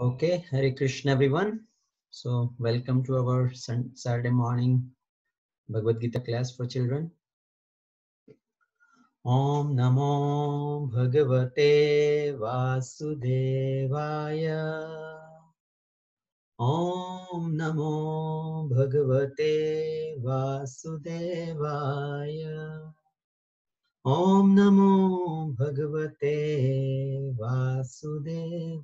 Okay, Hare Krishna everyone. So welcome to our Saturday morning Bhagavad Gita class for children. Om Namo Bhagavate Vasudevaya. Om Namo Bhagavate Vasudevaya. Om Namo Bhagavate Vasudevaya.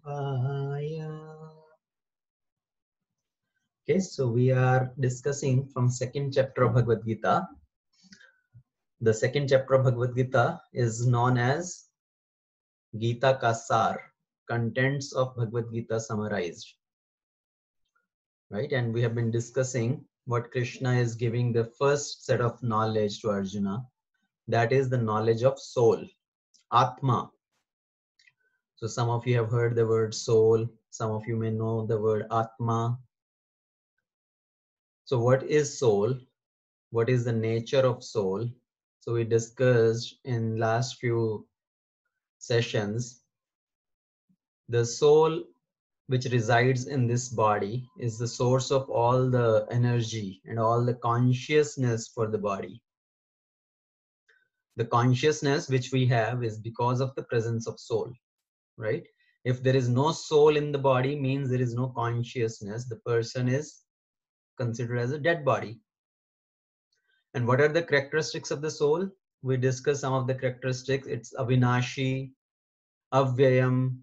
Okay, so we are discussing from second chapter of Bhagavad Gita. The second chapter of Bhagavad Gita is known as Gita ka Sar, contents of Bhagavad Gita summarized. Right, and we have been discussing what Krishna is giving the first set of knowledge to Arjuna. That is the knowledge of soul, Atma. So some of you have heard the word soul. Some of you may know the word Atma. So what is soul? What is the nature of soul? So we discussed in last few sessions, the soul which resides in this body is the source of all the energy and all the consciousness for the body. The consciousness which we have is because of the presence of soul, right? If there is no soul in the body, means there is no consciousness. The person is considered as a dead body. And what are the characteristics of the soul? We discussed some of the characteristics. It's avinashi, avyayam,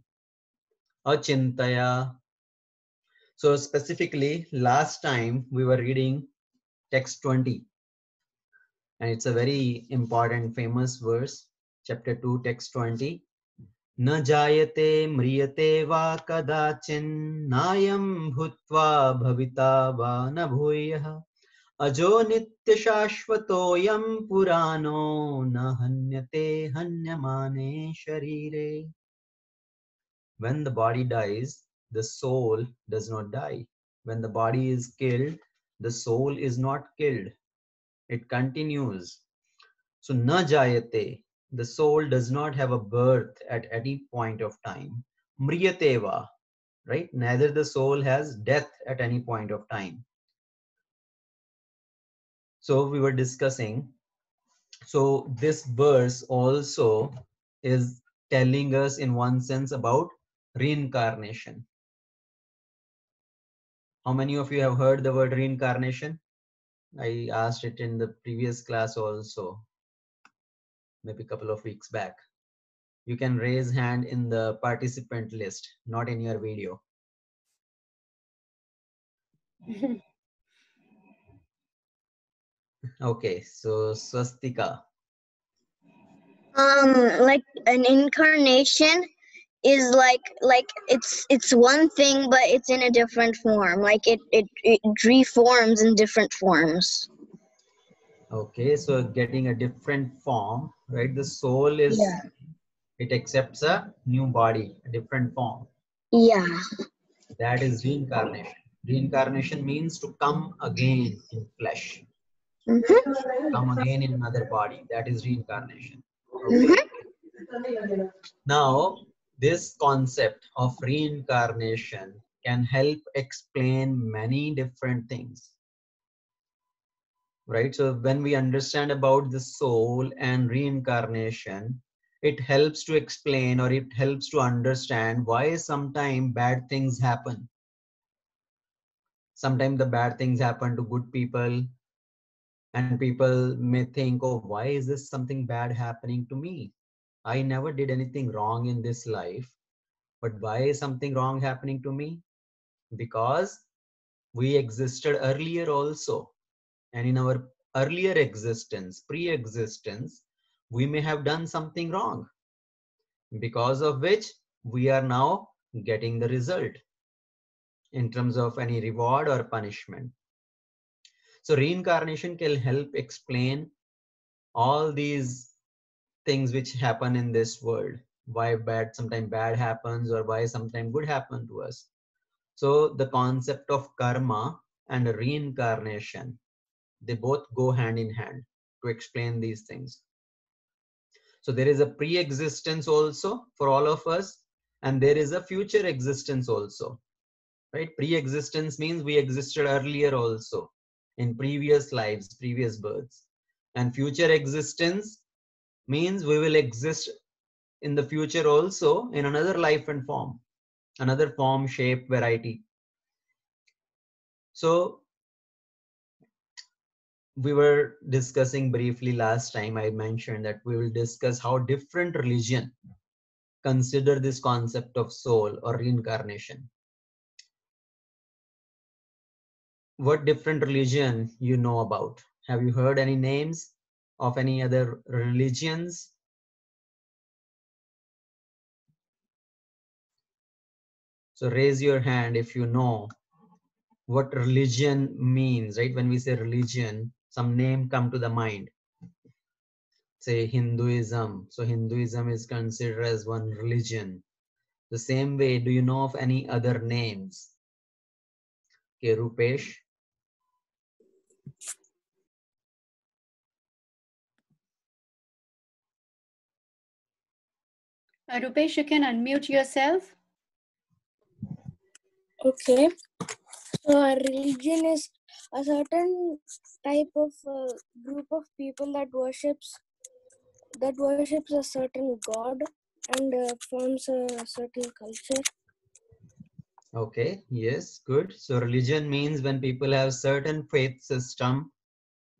achintaya. So specifically, last time we were reading text 20. And it's a very important, famous verse, chapter 2, text 20. Na jayate mriyate va kadachin nayam bhutva bhavita va na bhuyah ajo nitya shashvatoyam purano na hanyate hanyamane sharire. When the body dies, the soul does not die. When the body is killed, the soul is not killed. It continues. So na jayate, the soul does not have a birth at any point of time. Mriyateva, right? Neither the soul has death at any point of time. So we were discussing. So this verse also is telling us in one sense about reincarnation. How many of you have heard the word reincarnation? I asked it in the previous class also, maybe a couple of weeks back. You can raise hand in the participant list, not in your video. Okay, so Swastika. Like an incarnation is like it's one thing, but it's in a different form. Like it reforms in different forms. Okay, so getting a different form, right? The soul is, Yeah. it accepts a new body, a different form. Yeah. That is reincarnation. Reincarnation means to come again in flesh, come again in another body. That is reincarnation. Okay. Now, this concept of reincarnation can help explain many different things, right? So when we understand about the soul and reincarnation, it helps to explain, or it helps to understand why sometimes bad things happen. Sometimes the bad things happen to good people, and people may think, oh, why is this something bad happening to me? I never did anything wrong in this life, but why is something wrong happening to me? Because we existed earlier also, and in our earlier existence, pre-existence, we may have done something wrong, because of which we are now getting the result in terms of any reward or punishment. So reincarnation can help explain all these things which happen in this world, why sometimes bad happens, or why sometimes good happen to us. So the concept of karma and reincarnation, they both go hand in hand to explain these things. So there is a pre-existence also for all of us, and there is a future existence also, right? Pre-existence means we existed earlier also in previous lives, previous births. And future existence means we will exist in the future also in another life and form, another form, shape, variety. So we were discussing briefly last time, I mentioned that we will discuss how different religion consider this concept of soul or reincarnation. What different religion you know about? Have you heard any names of any other religions? So raise your hand if you know what religion means, right? When we say religion, some name come to the mind. Say Hinduism. So Hinduism is considered as one religion. The same way, do you know of any other names? Okay, Rupesh. Rupesh, you can unmute yourself. Okay. So a religion is a certain type of group of people that worships a certain god and forms a certain culture. Okay, yes, good. So religion means when people have certain faith system,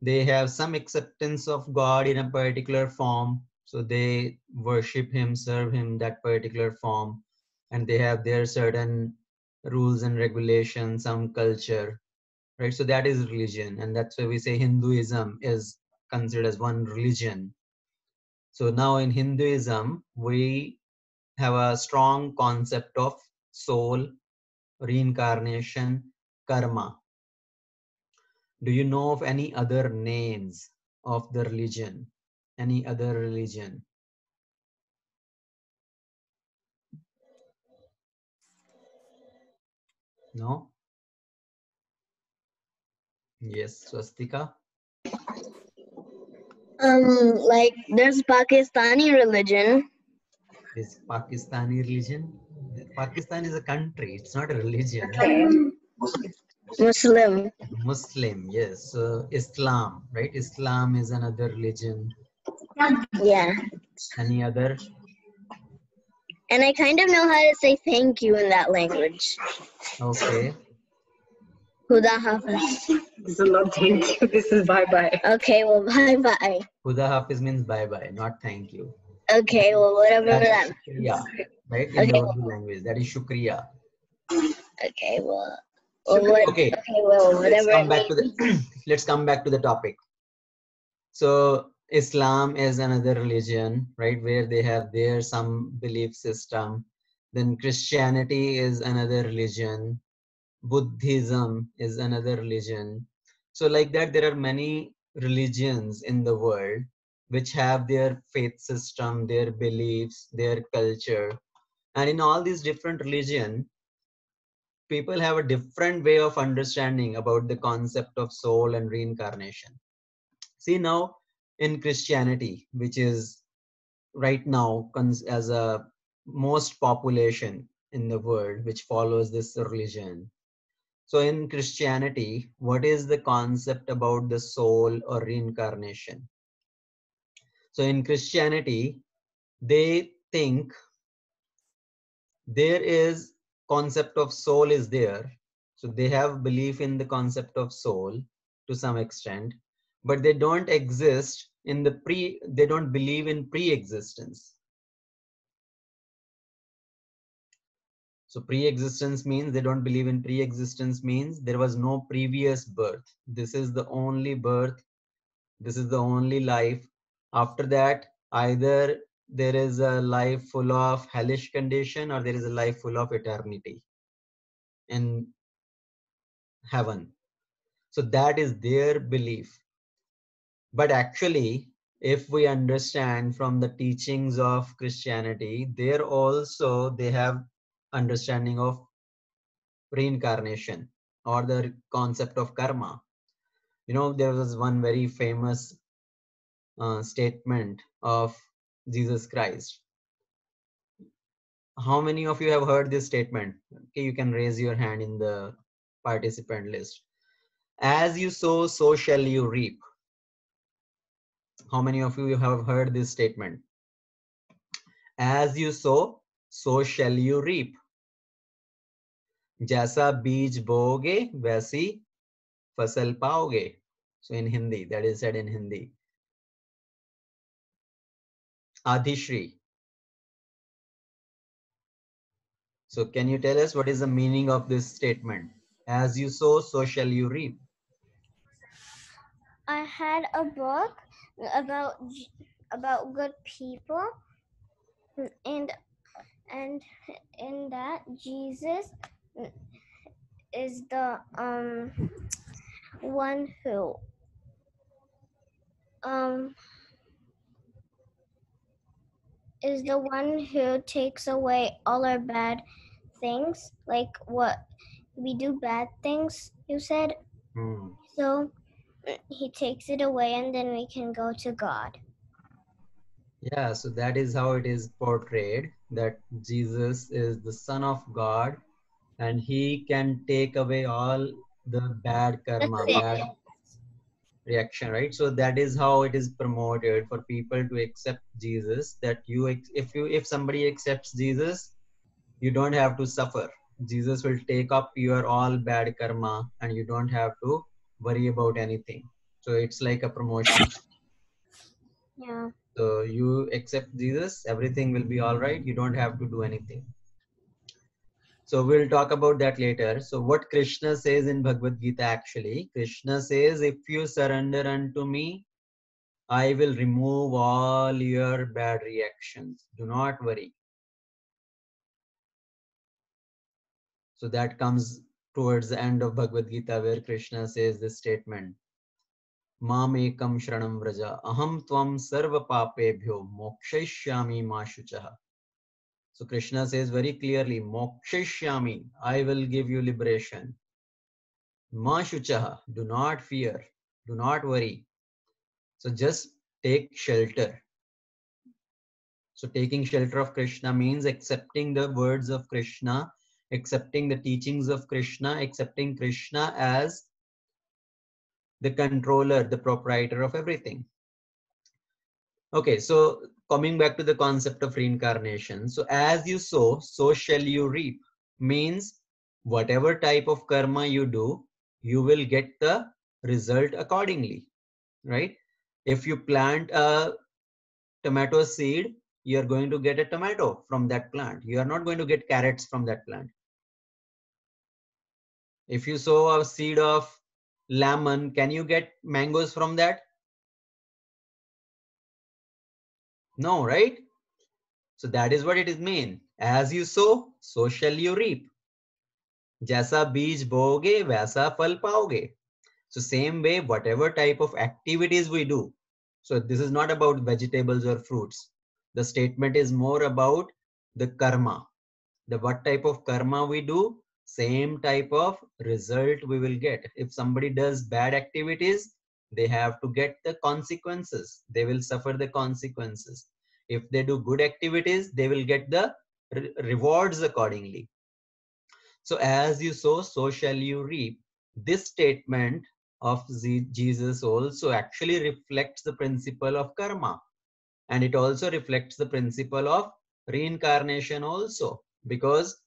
they have some acceptance of God in a particular form. So they worship him, serve him that particular form, and they have their certain rules and regulations, some culture, right? So that is religion, and that's why we say Hinduism is considered as one religion. So now in Hinduism, we have a strong concept of soul, reincarnation, karma. Do you know of any other names of the religion? Any other religion? No? Yes, Swastika? Like there's Pakistani religion. Is Pakistani religion? Pakistan is a country, it's not a religion. Okay. Muslim. Muslim, yes. Islam, right? Islam is another religion. Yeah. Any other? And I kind of know how to say thank you in that language. Okay. Huda Hafiz. This is not thank you. This is bye bye. Okay, well, bye bye. Huda Hafiz means bye bye, not thank you. Okay, well, whatever That that. is shukriya, right? In the Urdu language, that is shukriya. Okay, well, Okay, whatever let's come it back to means. the let's come back to the topic. So Islam is another religion, right, where they have their some belief system. Then Christianity is another religion. Buddhism is another religion. So like that, there are many religions in the world which have their faith system, their beliefs, their culture. And in all these different religions, people have a different way of understanding about the concept of soul and reincarnation. See now in Christianity, which is right now as a most population in the world which follows this religion. So in Christianity, what is the concept about the soul or reincarnation? So in Christianity, they think there is concept of soul is there. So they have belief in the concept of soul to some extent, but they don't exist in the they don't believe in pre-existence. So pre-existence means they don't believe in pre-existence means there was no previous birth. This is the only birth. This is the only life. After that, either there is a life full of hellish condition or there is a life full of eternity in heaven. So that is their belief. But actually, if we understand from the teachings of Christianity, there also they have understanding of reincarnation or the concept of karma. You know, there was one very famous statement of Jesus Christ. How many of you have heard this statement? Okay, you can raise your hand in the participant list. As you sow, so shall you reap. How many of you have heard this statement? As you sow, so shall you reap. जैसा बीज बोओगे वैसी फसल पाओगे. So in Hindi, that is said in Hindi. Adhishri. So can you tell us what is the meaning of this statement? As you sow, so shall you reap. I had a book about good people, and in that Jesus is the one who is the one who takes away all our bad things, like what we do bad things, you said. So he takes it away and then we can go to God. Yeah, so that is how it is portrayed, that Jesus is the Son of God and he can take away all the bad karma, bad reaction, right? So that is how it is promoted for people to accept Jesus, that if somebody accepts Jesus, you don't have to suffer. Jesus will take up your all bad karma and you don't have to worry about anything. So it's like a promotion. Yeah. So you accept Jesus, everything will be all right. You don't have to do anything. So we'll talk about that later. So what Krishna says in Bhagavad Gita actually, Krishna says, if you surrender unto me, I will remove all your bad reactions. Do not worry. So that comes towards the end of Bhagavad Gita where Krishna says this statement. Mam ekam shranam vraja aham tvam sarva papebhyo mokshaishyami ma shuchaha. So Krishna says very clearly, mokshaishyami, I will give you liberation. Ma shuchaha, do not fear, do not worry. So just take shelter. So taking shelter of Krishna means accepting the words of Krishna, accepting the teachings of Krishna, accepting Krishna as the controller, the proprietor of everything. Okay, so coming back to the concept of reincarnation. So as you sow, so shall you reap. Means whatever type of karma you do, you will get the result accordingly, right? If you plant a tomato seed, you are going to get a tomato from that plant. You are not going to get carrots from that plant. If you sow a seed of lemon, can you get mangoes from that? No, right? So that is what it is mean. As you sow, so shall you reap. जैसा बीज बोओगे वैसा फल पाओगे. So same way, whatever type of activities we do. So this is not about vegetables or fruits. The statement is more about the karma. The what type of karma we do, same type of result we will get. If somebody does bad activities, they have to get the consequences. They will suffer the consequences. If they do good activities, they will get the rewards accordingly. So as you sow, so shall you reap. This statement of Jesus also actually reflects the principle of karma. And it also reflects the principle of reincarnation also. Because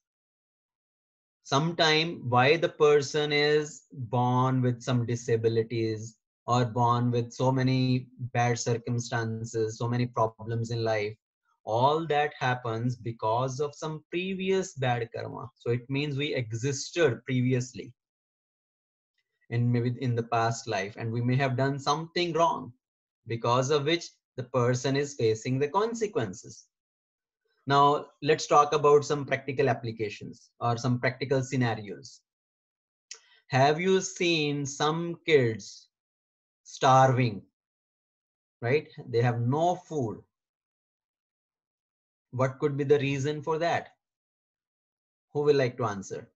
sometime why the person is born with some disabilities or born with so many bad circumstances, so many problems in life, all that happens because of some previous bad karma. So it means we existed previously in maybe in the past life and we may have done something wrong because of which the person is facing the consequences. Now let's talk about some practical applications or some practical scenarios. Have you seen some kids starving, right? They have no food. What could be the reason for that? Who will like to answer?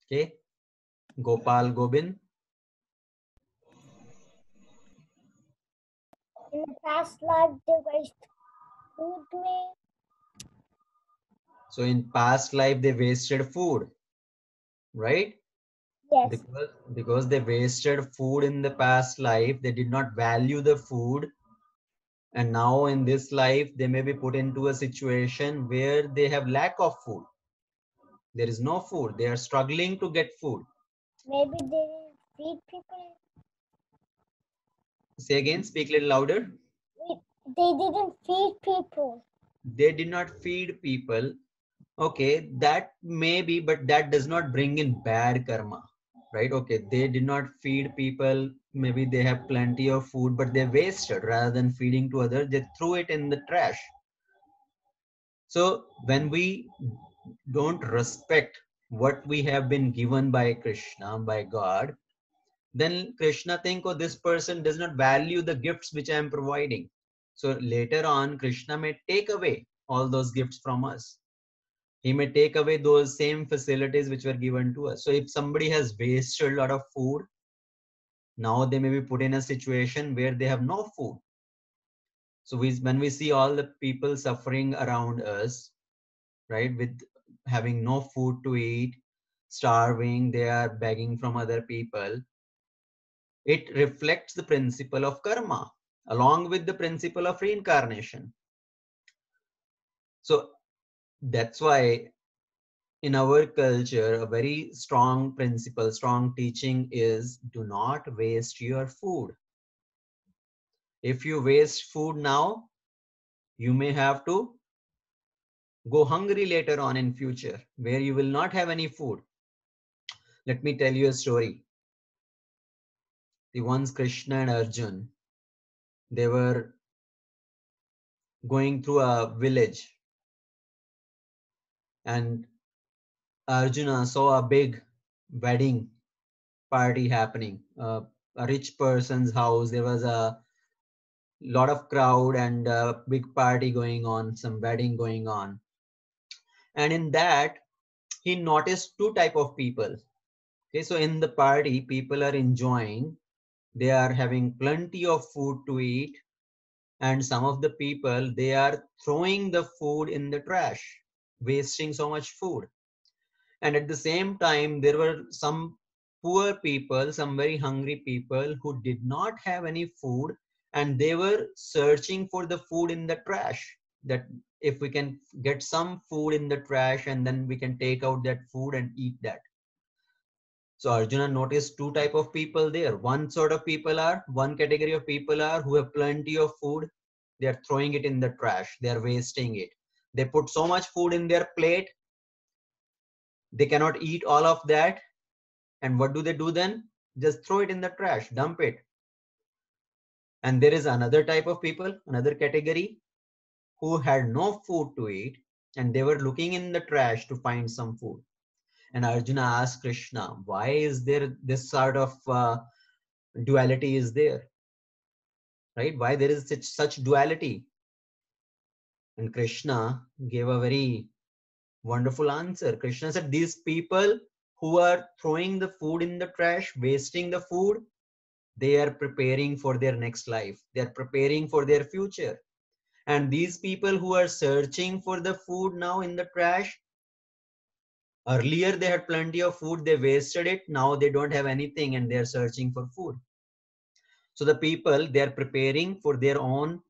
Okay, Gopal Gobin. In the past life, they waste food me. So in past life, they wasted food, right? Yes. Because they wasted food in the past life, they did not value the food. And now in this life, they may be put into a situation where they have lack of food. There is no food. They are struggling to get food. Maybe they didn't feed people. Say again, speak a little louder. They didn't feed people. They did not feed people. Okay, that may be, but that does not bring in bad karma, right? Okay, they did not feed people. Maybe they have plenty of food, but they wasted rather than feeding to others. They threw it in the trash. So when we don't respect what we have been given by Krishna, by God, then Krishna think, oh, this person does not value the gifts which I am providing. So later on, Krishna may take away all those gifts from us. He may take away those same facilities which were given to us. So if somebody has wasted a lot of food, now they may be put in a situation where they have no food. So when we see all the people suffering around us, right, with having no food to eat, starving, they are begging from other people, it reflects the principle of karma along with the principle of reincarnation. So that's why in our culture, a very strong principle, strong teaching is do not waste your food. If you waste food now, you may have to go hungry later on in future where you will not have any food. Let me tell you a story. The once Krishna and Arjun, they were going through a village and Arjuna saw a big wedding party happening. A rich person's house. There was a lot of crowd and a big party going on, some wedding going on. And in that, he noticed two type of people. Okay, so in the party, people are enjoying. They are having plenty of food to eat. And some of the people, they are throwing the food in the trash, wasting so much food. And at the same time, there were some poor people, some very hungry people who did not have any food and they were searching for the food in the trash. That if we can get some food in the trash and then we can take out that food and eat that. So Arjuna noticed two type of people there. One sort of people are, one category of people are who have plenty of food. They are throwing it in the trash. They are wasting it. They put so much food in their plate. They cannot eat all of that. And what do they do then? Just throw it in the trash, dump it. And there is another type of people, another category who had no food to eat and they were looking in the trash to find some food. And Arjuna asked Krishna, why is there this sort of duality is there? Right? Why there is such duality? And Krishna gave a very wonderful answer. Krishna said, these people who are throwing the food in the trash, wasting the food, they are preparing for their next life. They are preparing for their future. And these people who are searching for the food now in the trash, earlier they had plenty of food, they wasted it. Now they don't have anything and they are searching for food. So the people, they are preparing for their own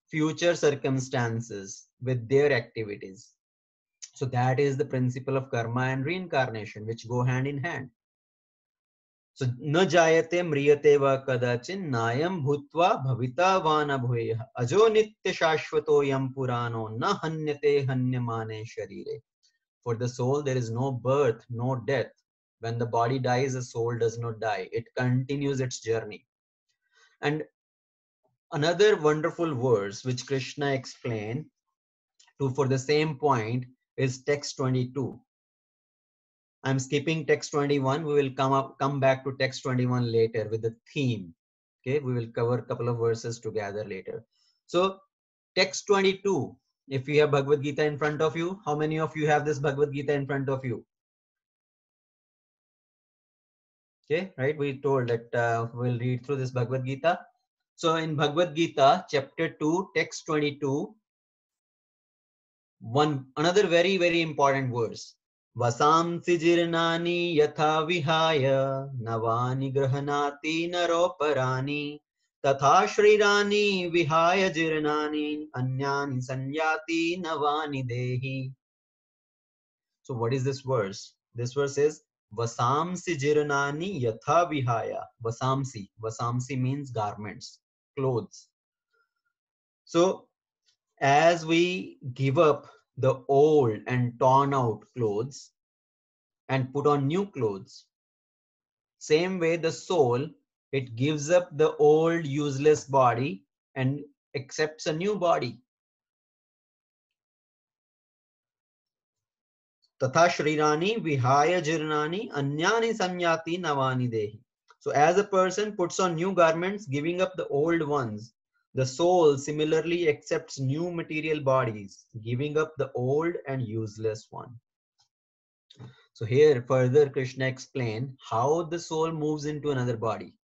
future circumstances with their activities. So that is the principle of karma and reincarnation, which go hand in hand. So न जायते म्रियते वा कदाचिन नायम भूत्वा भविता वा न भूयः अजो नित्य शाश्वतो यम पुराणो न हन्यते हन्यमाने शरीरे. For the soul there is no birth, no death. When the body dies, the soul does not die. It continues its journey. And another wonderful verse which Krishna explained for the same point is text 22. I'm skipping text 21. We will come back to text 21 later with the theme. Okay, we will cover a couple of verses together later. So text 22, if you have Bhagavad Gita in front of you, how many of you have this Bhagavad Gita in front of you? Okay, right, we told that we'll read through this Bhagavad Gita. So in Bhagavad Gita, chapter 2, text 22, another very, very important verse. Vasamsi jirnani yatha vihaya navani grahanati naroparani tatha shrirani vihaya jirnani anyani sanyati navani dehi. So what is this verse? This verse is Vasamsi jirnani yatha vihaya. Vasamsi. Vasamsi means garments, clothes. So as we give up the old and torn out clothes and put on new clothes, same way the soul, it gives up the old useless body and accepts a new body. Tatha shrirani vihaya jirnani anyani sanyati navani dehi. So as a person puts on new garments, giving up the old ones, the soul similarly accepts new material bodies, giving up the old and useless one. So here further Krishna explained how the soul moves into another body.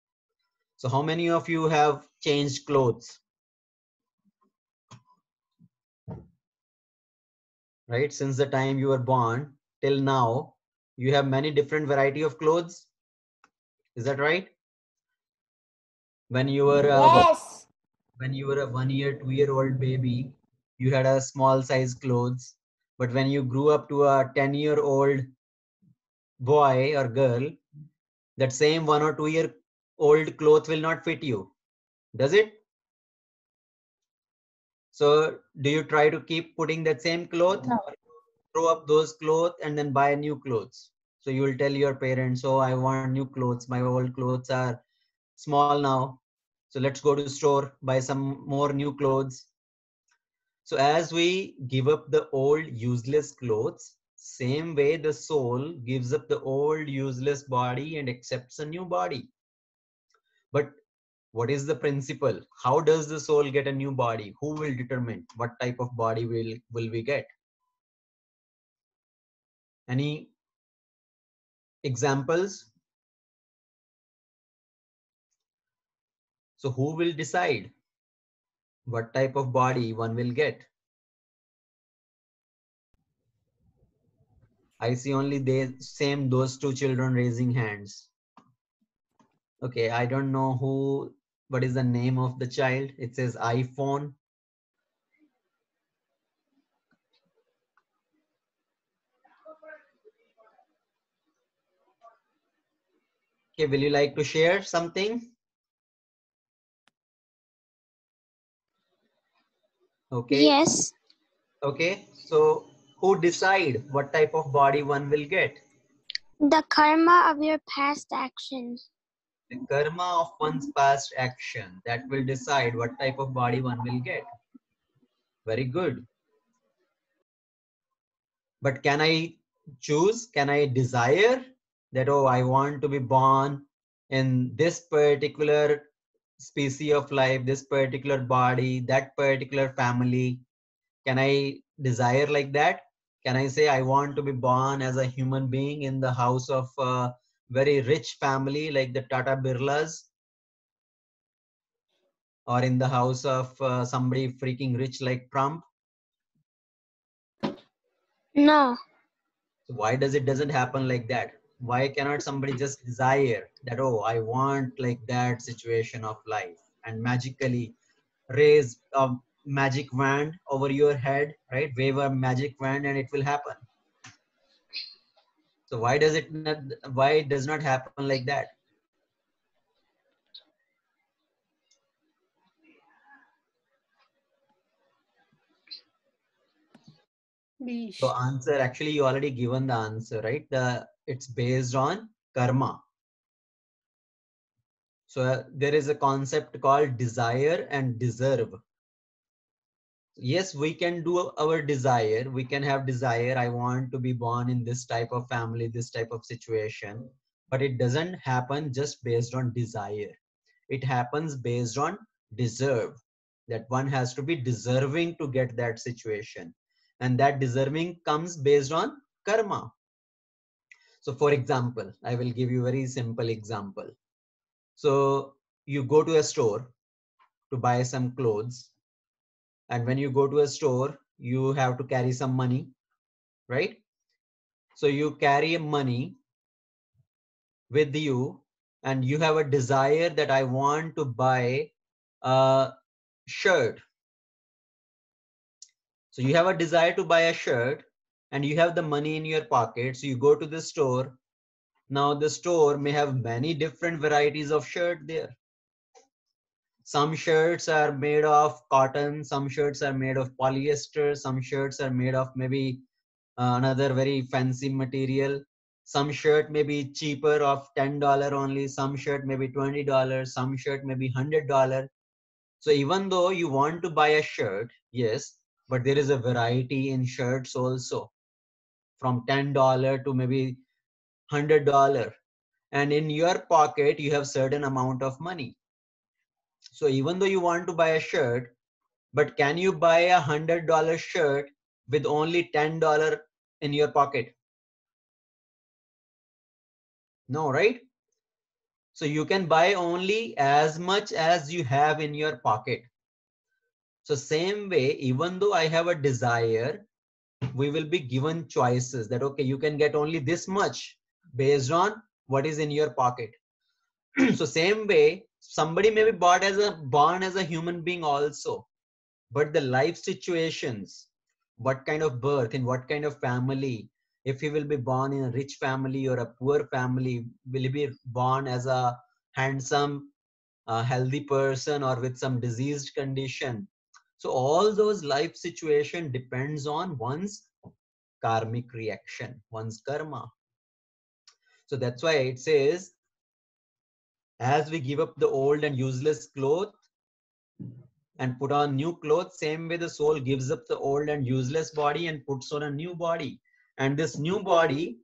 So how many of you have changed clothes? Right? Since the time you were born till now, you have many different variety of clothes. Is that right? When you were Yes. when you were a 1 year, 2 year old baby, you had a small size clothes. But when you grew up to a 10-year-old boy or girl, that same 1 or 2 year old cloth will not fit you. Does it? So do you try to keep putting that same cloth? No. Or throw up those clothes and then buy new clothes? So you will tell your parents, oh, I want new clothes. My old clothes are small now. So let's go to store, buy some more new clothes. So as we give up the old useless clothes, same way the soul gives up the old useless body and accepts a new body. But what is the principle? How does the soul get a new body? Who will determine what type of body will we get? Any examples? So who will decide what type of body one will get? I see only those two children raising hands. Okay, I don't know what is the name of the child? It says iPhone. Okay, will you like to share something? Okay. Yes. Okay, so who decide what type of body one will get? The karma of your past actions. The karma of one's past action, that will decide what type of body one will get. Very good. But can I choose? Can I desire that, oh, I want to be born in this particular species of life, this particular body, that particular family? Can I desire like that? Can I say I want to be born as a human being in the house of a very rich family like the Tata Birlas, or in the house of somebody freaking rich like Trump? No. So why doesn't happen like that? Why cannot somebody just desire that, oh, I want like that situation of life, and magically raise a magic wand over your head, right? Wave a magic wand and it will happen. So why it does not happen like that? So answer, actually you already given the answer, right? It's based on karma. So there is a concept called desire and deserve. Yes, we can do our desire. We can have desire. I want to be born in this type of family, this type of situation. But it doesn't happen just based on desire. It happens based on deserve. That one has to be deserving to get that situation. And that deserving comes based on karma. So for example, I will give you a very simple example. So you go to a store to buy some clothes. And when you go to a store, you have to carry some money, right? So you carry money with you and you have a desire that I want to buy a shirt. So you have a desire to buy a shirt and you have the money in your pocket. So you go to the store. Now the store may have many different varieties of shirt there. Some shirts are made of cotton, some shirts are made of polyester, some shirts are made of maybe another very fancy material. Some shirt may be cheaper of $10 only, some shirt may be $20, some shirt may be $100. So even though you want to buy a shirt, yes, but there is a variety in shirts also, from $10 to maybe $100. And in your pocket, you have certain amount of money. So even though you want to buy a shirt, but can you buy a $100 shirt with only $10 in your pocket? No, right? So you can buy only as much as you have in your pocket. So same way, even though I have a desire, we will be given choices that, okay, you can get only this much based on what is in your pocket. So same way, somebody may be born as a human being also, but the life situations, what kind of birth, in what kind of family, if he will be born in a rich family or a poor family, will he be born as a handsome, healthy person or with some diseased condition. So all those life situation depends on one's karmic reaction, one's karma. So that's why it says, as we give up the old and useless clothes and put on new clothes, same way the soul gives up the old and useless body and puts on a new body. And this new body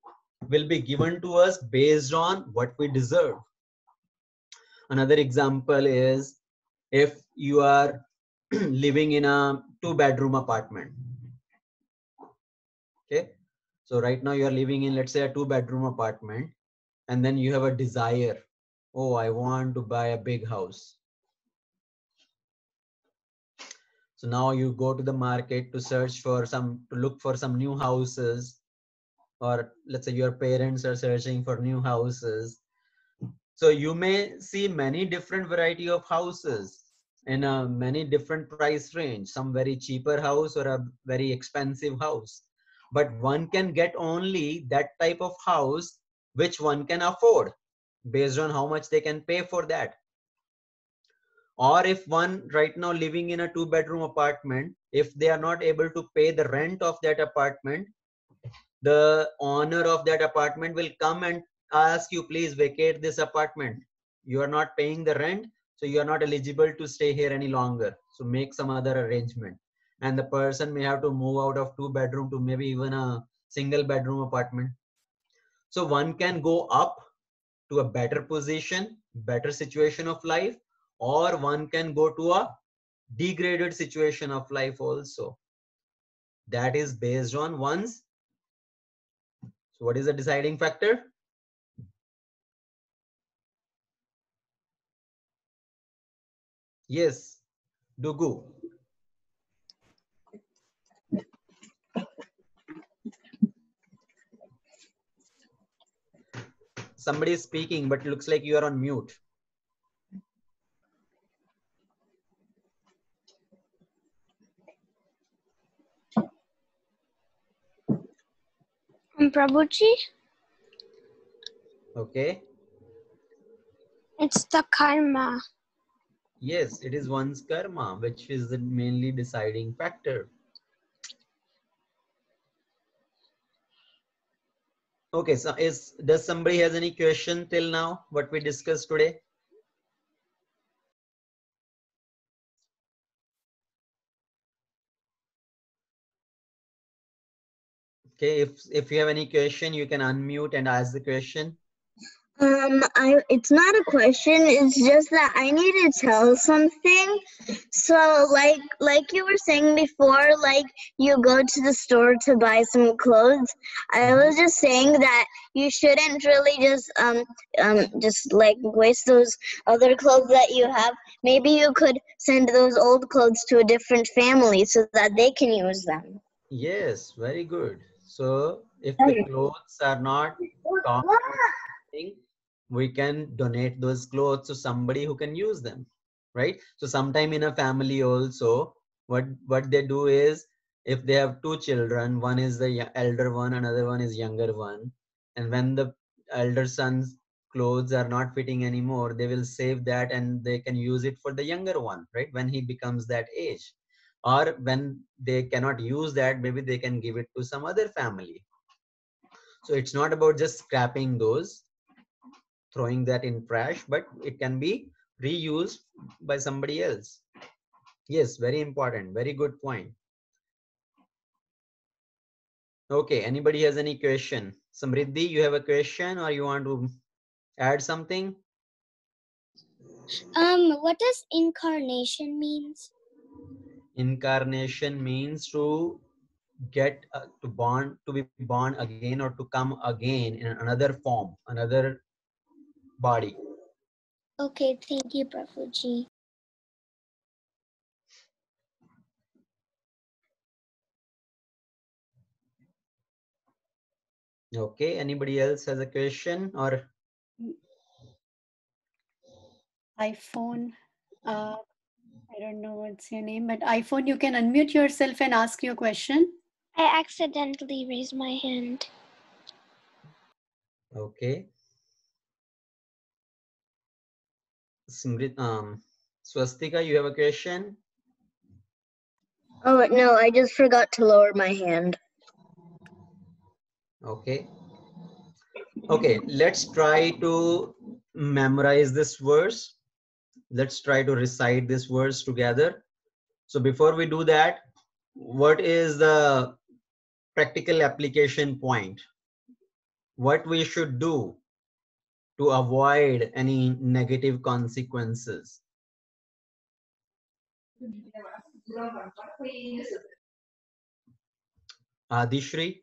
will be given to us based on what we deserve. Another example is, if you are living in a 2-bedroom apartment. Okay. So right now you are living in, let's say, a 2-bedroom apartment, and then you have a desire. Oh, I want to buy a big house. So now you go to the market to search for to look for some new houses, or let's say your parents are searching for new houses. So you may see many different variety of houses in a many different price range, some very cheaper house or a very expensive house. But one can get only that type of house which one can afford based on how much they can pay for that. Or if one right now living in a 2-bedroom apartment, if they are not able to pay the rent of that apartment, the owner of that apartment will come and ask you, please vacate this apartment. You are not paying the rent, so you are not eligible to stay here any longer. So make some other arrangement. And the person may have to move out of 2-bedroom to maybe even a single bedroom apartment. So one can go up to a better position, better situation of life, or one can go to a degraded situation of life also. That is based on one's. So what is the deciding factor? Yes, Dugu. Somebody is speaking, but it looks like you are on mute. Prabhuji, Okay. it's the karma. Yes, it is one's karma, which is the mainly deciding factor. Okay, so does somebody has any question till now, what we discussed today? Okay, if you have any question, you can unmute and ask the question. It's not a question. It's just that I need to tell something. So, like you were saying before, like you go to the store to buy some clothes. I was just saying that you shouldn't really just like waste those other clothes that you have. Maybe you could send those old clothes to a different family so that they can use them. Yes, very good. So if the clothes are not torn or something, we can donate those clothes to somebody who can use them, right? So sometime in a family also, what they do is, if they have two children, one is the elder one, another one is younger one, and when the elder son's clothes are not fitting anymore, they will save that and they can use it for the younger one, right? When he becomes that age, or when they cannot use that, maybe they can give it to some other family. So it's not about just scrapping those, throwing that in trash, but it can be reused by somebody else. Yes, very important, very good point. Okay, anybody has any question? Samriddhi, you have a question or you want to add something? What does incarnation means? Incarnation means to get to be born again, or to come again in another form, another body. Okay, thank you, Prabhuji. Okay, anybody else has a question or iPhone. I don't know what's your name, but iPhone, you can unmute yourself and ask your question. I accidentally raised my hand. okay. Swastika, you have a question? Oh no, I just forgot to lower my hand. Okay. Okay, let's try to memorize this verse. Let's try to recite this verse together. So before we do that, what is the practical application point? What we should do to avoid any negative consequences? Adishri?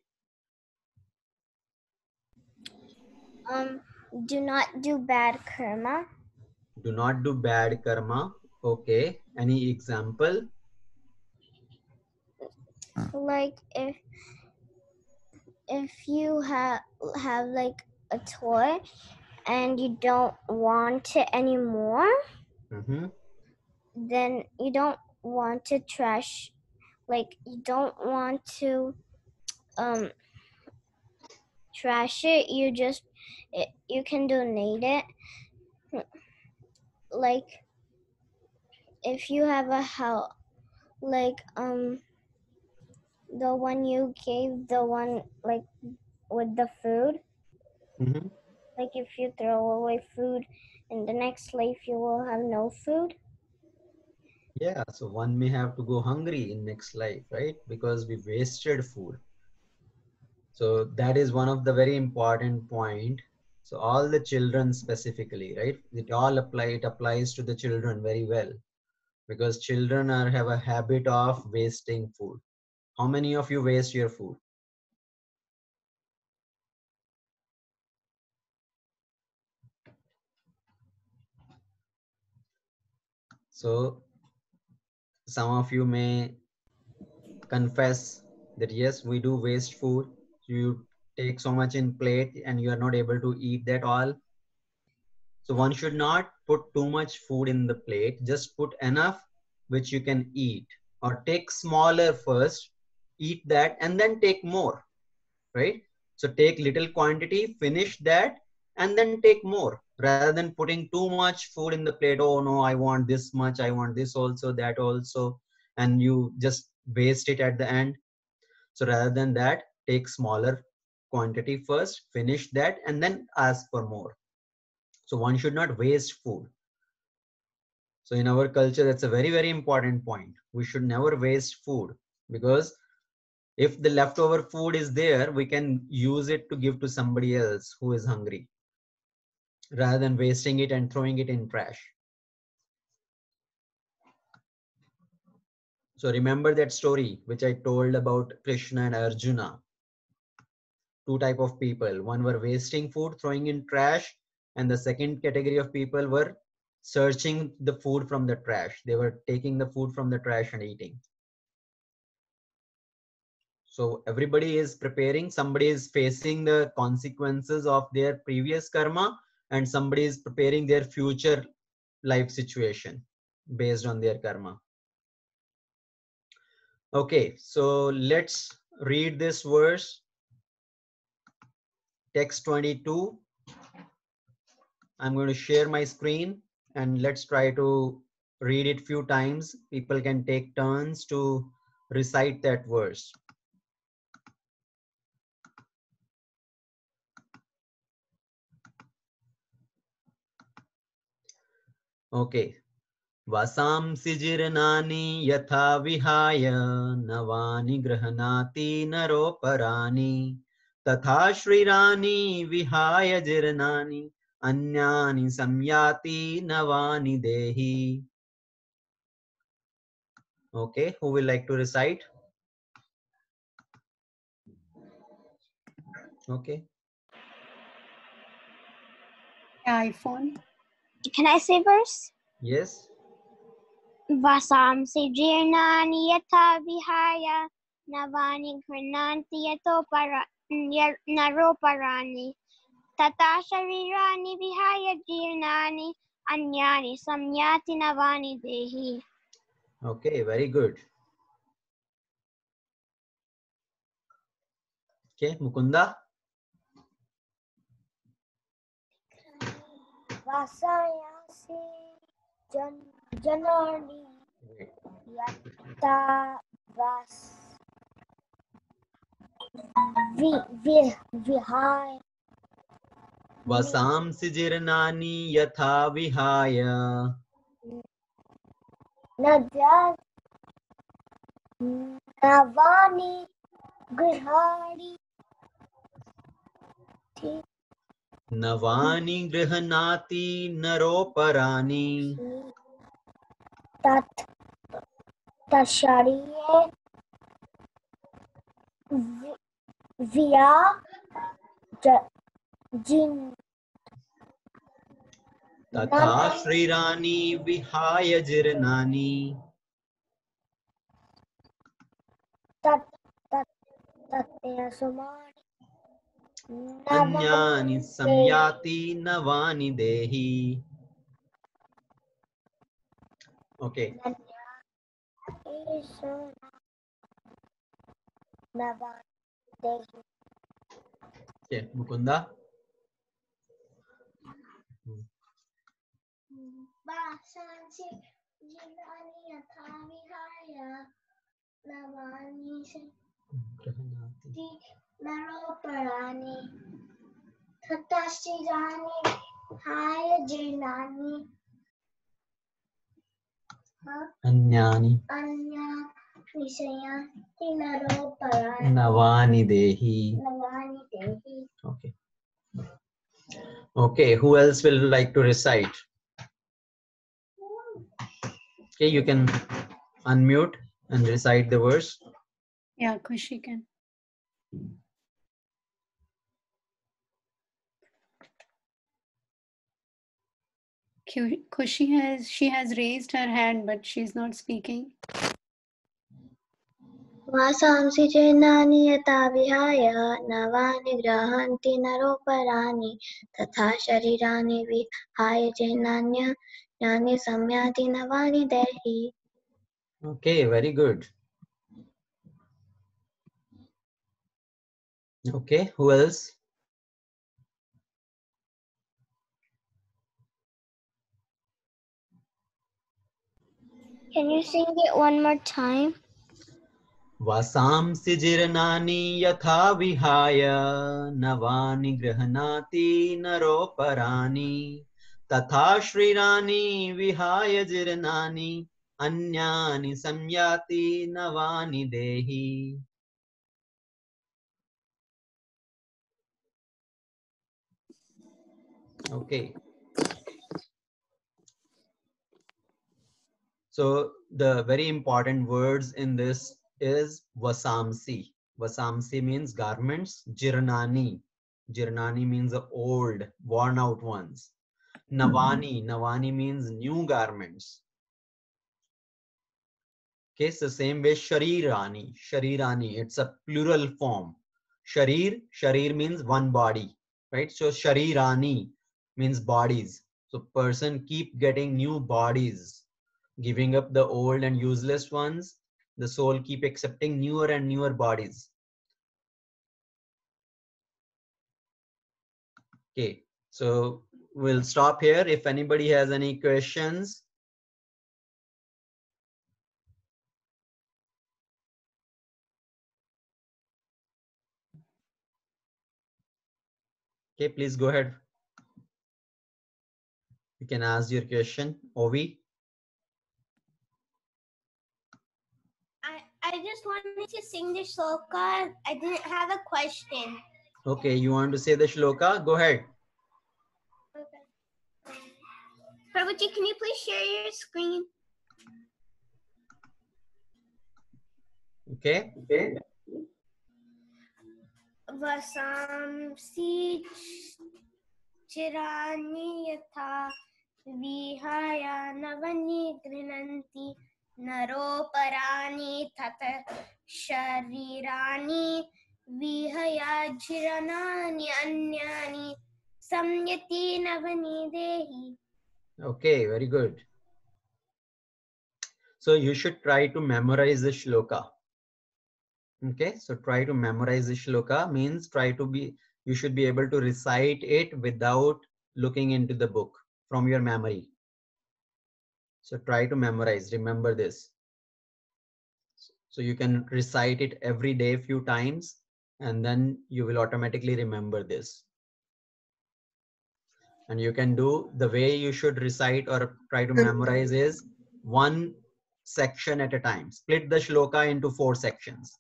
Do not do bad karma. Do not do bad karma. Okay. Any example? Like if you have like a toy and you don't want it anymore, then you don't want to trash, like you don't want to trash it. You can donate it. Like if you have a house, like the one you gave, the one like with the food. Like if you throw away food in the next life, you will have no food. Yeah, so one may have to go hungry in next life, right? Because we wasted food. So that is one of the very important point. So all the children specifically, right? It applies to the children very well, because children have a habit of wasting food. How many of you waste your food? So some of you may confess that yes, we do waste food. You take so much in plate and you are not able to eat that all. So one should not put too much food in the plate, just put enough which you can eat, or take smaller first, eat that and then take more, right? So take little quantity, finish that, and then take more, rather than putting too much food in the plate. Oh no, I want this much, I want this also, that also, and you just waste it at the end. So rather than that, take smaller quantity first, finish that, and then ask for more. So one should not waste food. So in our culture, that's a very, very important point. We should never waste food, because if the leftover food is there, we can use it to give to somebody else who is hungry. rather than wasting it and throwing it in trash. So remember that story which I told about Krishna and Arjuna. Two type of people. One were wasting food, throwing in trash, and the second category of people were searching the food from the trash. They were taking the food from the trash and eating. So everybody is preparing, somebody is facing the consequences of their previous karma, and somebody is preparing their future life situation based on their karma. Okay, so let's read this verse, text 22. I'm going to share my screen and let's try to read it few times. People can take turns to recite that verse. Okay. Vasamsi jirnani yatha vihaya navani grahanati naroparani tatha shrirani vihaya jirnani anyani samyati navani dehi. Okay, who will like to recite? Okay. iPhone. Can I say verse? Yes. Vasamsi jirnani yatha vihaya navani grananti naroparani tata sharirani vihaya jirnani anyani samyati navani dehi. Okay, very good. Okay, Mukunda. Vasayasi janani yatta vas vihaya Vasamsi jirnani yatha vihaya nadya navani grihari navani grihanati naroparani tat tashariye via jin tatha shrirani vihaya jirnani tat tatya sumani anyani samyati navani dehi. Okay. Okay, Mukunda. Vasansi jinani yatha vihaya navani Grihanati. naroparani tatashirani haya jinani Anyani anya nisayati naroparani navani dehi. navani dehi. Okay. Okay, who else will like to recite? Okay, you can unmute and recite the verse. Yeah, Kushi can. She has raised her hand, but she's not speaking. Vasamsi jinani yata vihaya navani grahanti naroparani tatha sharirani vihaya jinanya jnani samyati navani dehi. Okay, very good. Okay, who else? Can you sing it one more time? Vasamsi jirnani yatha vihaya navani grihanati naroparani tatha shrirani vihaya jirnani anyani samyati navani dehi. Okay. So the very important words in this is vasamsi. Vasamsi means garments. Jirnani. Jirnani means the old, worn out ones. Navani. Navani means new garments. Okay, so same way Sharirani. Sharirani, it's a plural form. Sharir means one body, right? So Sharirani means bodies. So person keep getting new bodies, giving up the old and useless ones. The soul keep accepting newer and newer bodies. Okay, so we'll stop here. If anybody has any questions. Okay, please go ahead. You can ask your question, Ovi. I just wanted to sing the shloka. I didn't have a question. Okay, you want to say the shloka? Go ahead. Okay. Prabhuji, can you please share your screen? Okay. Okay. Vasamsi chirani yatha vihaya navani grinanti naro parani tata sharirani vihaya jiranani anyani samyati navani dehi. Okay, very good. So you should try to memorize the shloka. Okay, so try to memorize the shloka means you should be able to recite it without looking into the book from your memory. So try to memorize, remember this. So you can recite it every day a few times and then you will automatically remember this. And you can do the way you should recite or try to memorize is one section at a time. Split the shloka into 4 sections.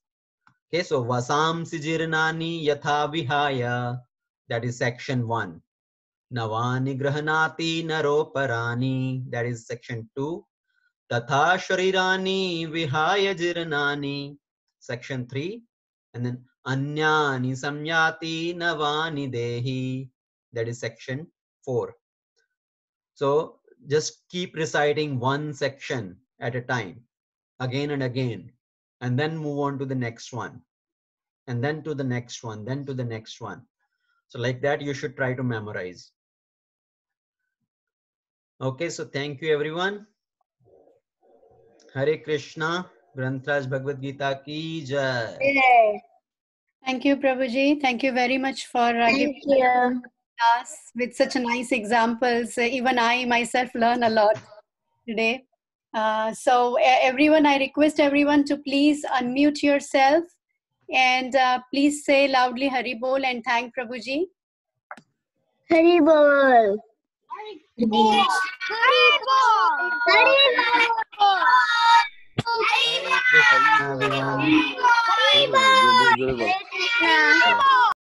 Okay, so Vasamsi Jirnani Yatha Vihaya, that is section 1. Navani Grahanati Naroparani, that is section 2. Tatha Sharirani Vihaya Jirnani, section 3. And then Anyani Samyati Navani Dehi, that is section 4. So just keep reciting one section at a time, again and again, and then move on to the next one, and then to the next one, then to the next one. So like that, you should try to memorize. Okay, so thank you everyone. Hare Krishna. Grantraj Bhagavad Gita ki jai. Thank you, Prabhuji. Thank you very much for giving us with such nice examples. Even I myself learn a lot today. So everyone, I request everyone to please unmute yourself and please say loudly Hari Bol and thank Prabhuji. Hari Bol. Hari Bol. Hare Krishna everyone. Hari Bol.